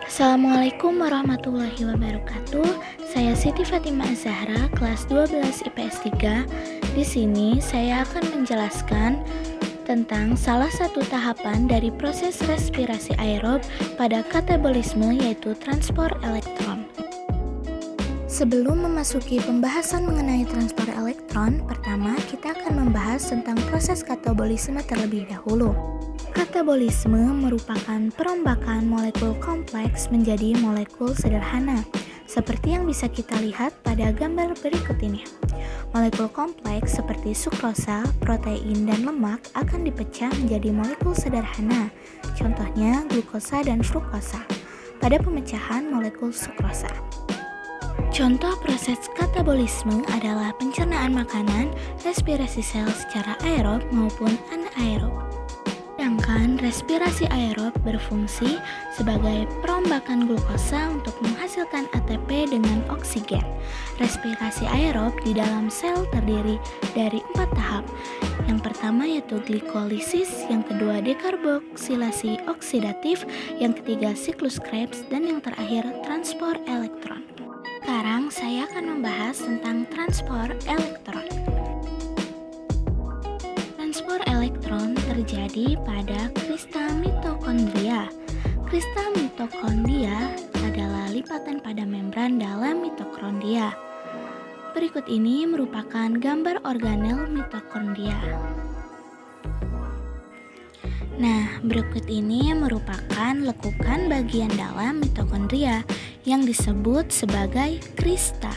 Assalamualaikum warahmatullahi wabarakatuh. Saya Siti Fatimah Zahra, kelas 12 IPS 3. Di sini saya akan menjelaskan tentang salah satu tahapan dari proses respirasi aerob pada katabolisme, yaitu transport elektron. Sebelum memasuki pembahasan mengenai transport elektron, pertama kita akan membahas tentang proses katabolisme terlebih dahulu. Katabolisme merupakan perombakan molekul kompleks menjadi molekul sederhana, seperti yang bisa kita lihat pada gambar berikut ini. Molekul kompleks seperti sukrosa, protein, dan lemak akan dipecah menjadi molekul sederhana, contohnya glukosa dan fruktosa, pada pemecahan molekul sukrosa. Contoh proses katabolisme adalah pencernaan makanan, respirasi sel secara aerob maupun anaerob. Sedangkan respirasi aerob berfungsi sebagai perombakan glukosa untuk menghasilkan ATP dengan oksigen. Respirasi aerob di dalam sel terdiri dari 4 tahap. Yang pertama yaitu glikolisis, yang kedua dekarboksilasi oksidatif, yang ketiga siklus Krebs, dan yang terakhir transport elektron. Sekarang saya akan membahas tentang transport elektron. Transport elektron terjadi pada krista mitokondria. Krista mitokondria adalah lipatan pada membran dalam mitokondria. Berikut ini merupakan gambar organel mitokondria. Nah, berikut ini merupakan lekukan bagian dalam mitokondria yang disebut sebagai krista.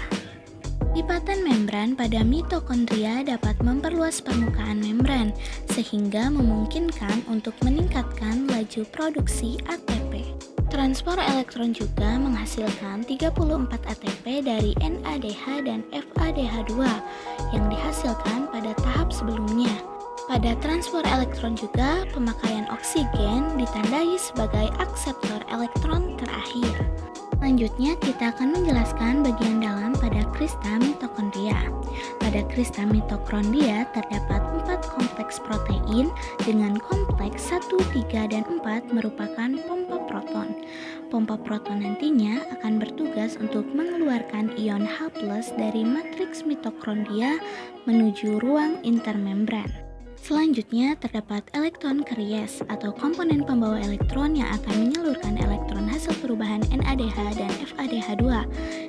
Lipatan membran pada mitokondria dapat memperluas permukaan membran sehingga memungkinkan untuk meningkatkan laju produksi ATP. Transport elektron juga menghasilkan 34 ATP dari NADH dan FADH2 yang dihasilkan pada tahap sebelumnya. Pada transport elektron juga pemakaian oksigen ditandai sebagai akseptor elektron terakhir. Selanjutnya kita akan menjelaskan bagian dalam pada krista mitokondria. Pada krista mitokondria terdapat 4 kompleks protein dengan kompleks 1, 3, dan 4 merupakan pompa proton. Pompa proton nantinya akan bertugas untuk mengeluarkan ion H+ dari matriks mitokondria menuju ruang intermembran. Selanjutnya terdapat elektron karies atau komponen pembawa elektron yang akan menyalurkan elektron hasil perubahan NADH dan FADH2.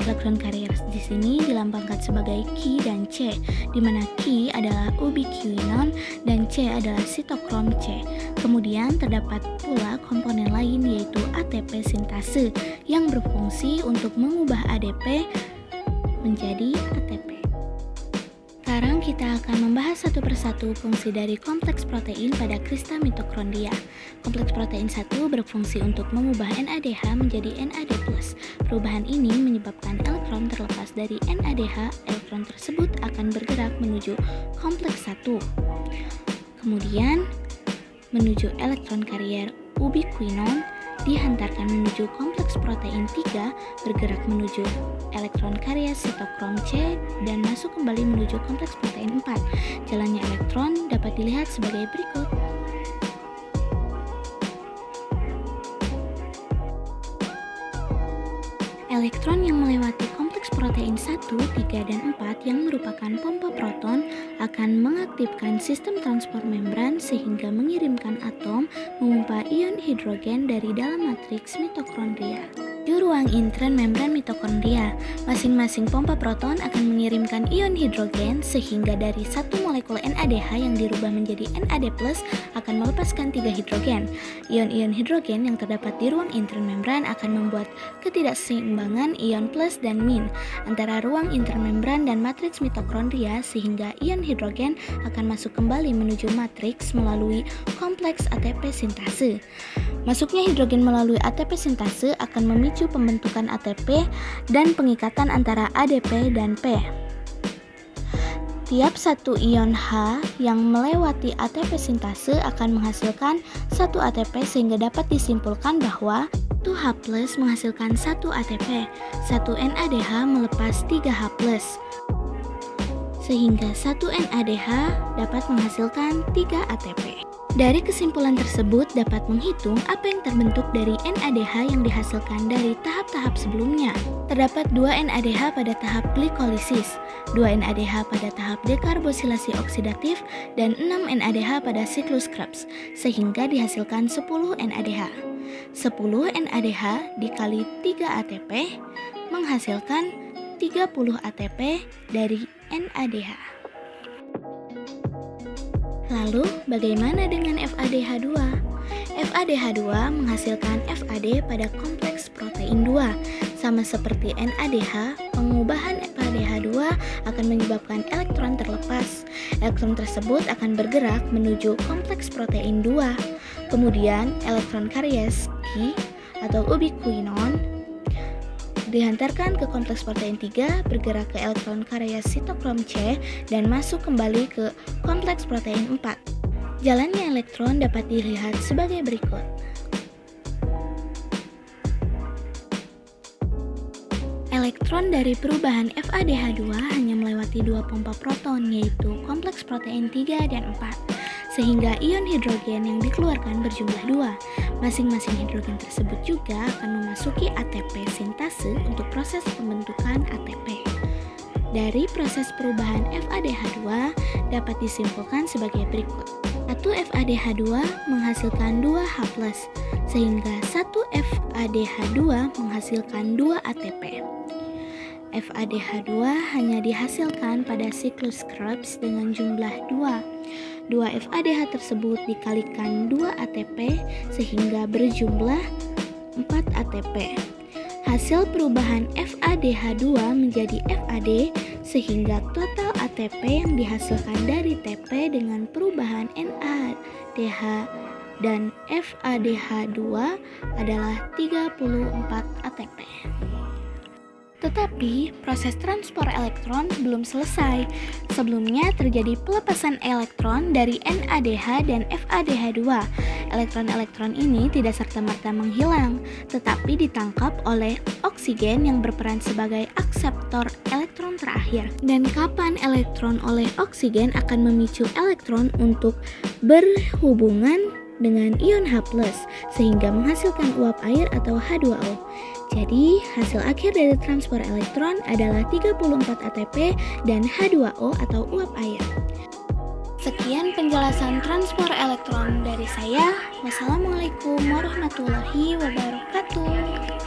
Elektron karies di sini dilambangkan sebagai Ki dan C, di mana Ki adalah ubiquinon dan C adalah sitokrom C. Kemudian terdapat pula komponen lain yaitu ATP sintase yang berfungsi untuk mengubah ADP menjadi ATP. Sekarang kita akan membahas satu persatu fungsi dari kompleks protein pada krista mitokondria. Kompleks protein 1 berfungsi untuk mengubah NADH menjadi NAD+. Perubahan ini menyebabkan elektron terlepas dari NADH. Elektron tersebut akan bergerak menuju kompleks 1. Kemudian menuju elektron karier ubiquinon, dihantarkan menuju kompleks protein 3, bergerak menuju elektron karier sitokrom C, dan masuk kembali menuju kompleks protein 4. Jalannya elektron dapat dilihat sebagai berikut. Elektron yang melewati kompleks protein 1, 3, dan 4 yang merupakan pompa proton akan mengaktifkan sistem transport membran sehingga mengirimkan atom memompa ion hidrogen dari dalam matriks mitokondria di ruang intern membran mitokondria. Masing-masing pompa proton akan mengirimkan ion hidrogen sehingga dari satu molekul NADH yang dirubah menjadi NAD+ akan melepaskan 3 hidrogen. Ion-ion hidrogen yang terdapat di ruang intern membran akan membuat ketidakseimbangan ion plus dan min antara ruang intermembran dan matriks mitokondria sehingga ion hidrogen akan masuk kembali menuju matriks melalui kompleks ATP sintase. Masuknya hidrogen melalui ATP sintase akan memicu pembentukan ATP dan pengikatan antara ADP dan P. Tiap satu ion H yang melewati ATP sintase akan menghasilkan 1 ATP sehingga dapat disimpulkan bahwa 1H+ menghasilkan 1 ATP, 1 NADH melepas 3H+, sehingga 1 NADH dapat menghasilkan 3 ATP. Dari kesimpulan tersebut dapat menghitung apa yang terbentuk dari NADH yang dihasilkan dari tahap-tahap sebelumnya. Terdapat 2 NADH pada tahap glikolisis, 2 NADH pada tahap dekarbosilasi oksidatif, dan 6 NADH pada siklus Krebs, sehingga dihasilkan 10 NADH. 10 NADH dikali 3 ATP menghasilkan 30 ATP dari NADH. Lalu, bagaimana dengan FADH2? FADH2 menghasilkan FAD pada kompleks protein 2. Sama seperti NADH, pengubahan FADH2 akan menyebabkan elektron terlepas. Elektron tersebut akan bergerak menuju kompleks protein 2. Kemudian, elektron karyas Ki atau ubiquinon dihantarkan ke kompleks protein 3, bergerak ke elektron karyas sitokrom C, dan masuk kembali ke kompleks protein 4. Jalannya elektron dapat dilihat sebagai berikut. Elektron dari perubahan FADH2 hanya melewati 2 pompa proton, yaitu kompleks protein 3 dan 4. Sehingga ion hidrogen yang dikeluarkan berjumlah 2. Masing-masing hidrogen tersebut juga akan memasuki ATP sintase untuk proses pembentukan ATP. Dari proses perubahan FADH2 dapat disimpulkan sebagai berikut. 1 FADH2 menghasilkan 2 H+, sehingga 1 FADH2 menghasilkan 2 ATP. FADH2 hanya dihasilkan pada siklus Krebs dengan jumlah 2. 2 FADH tersebut dikalikan 2 ATP sehingga berjumlah 4 ATP. Hasil perubahan FADH2 menjadi FAD sehingga total ATP yang dihasilkan dari TP dengan perubahan NADH dan FADH2 adalah 34 ATP. Tetapi, proses transport elektron belum selesai. Sebelumnya terjadi pelepasan elektron dari NADH dan FADH2. Elektron-elektron ini tidak serta-merta menghilang, tetapi ditangkap oleh oksigen yang berperan sebagai akseptor elektron terakhir. Dan kapan elektron oleh oksigen akan memicu elektron untuk berhubungan dengan ion H+, sehingga menghasilkan uap air atau H2O. Jadi, hasil akhir dari transport elektron adalah 34 ATP dan H2O atau uap air. Sekian penjelasan transport elektron dari saya. Wassalamualaikum warahmatullahi wabarakatuh.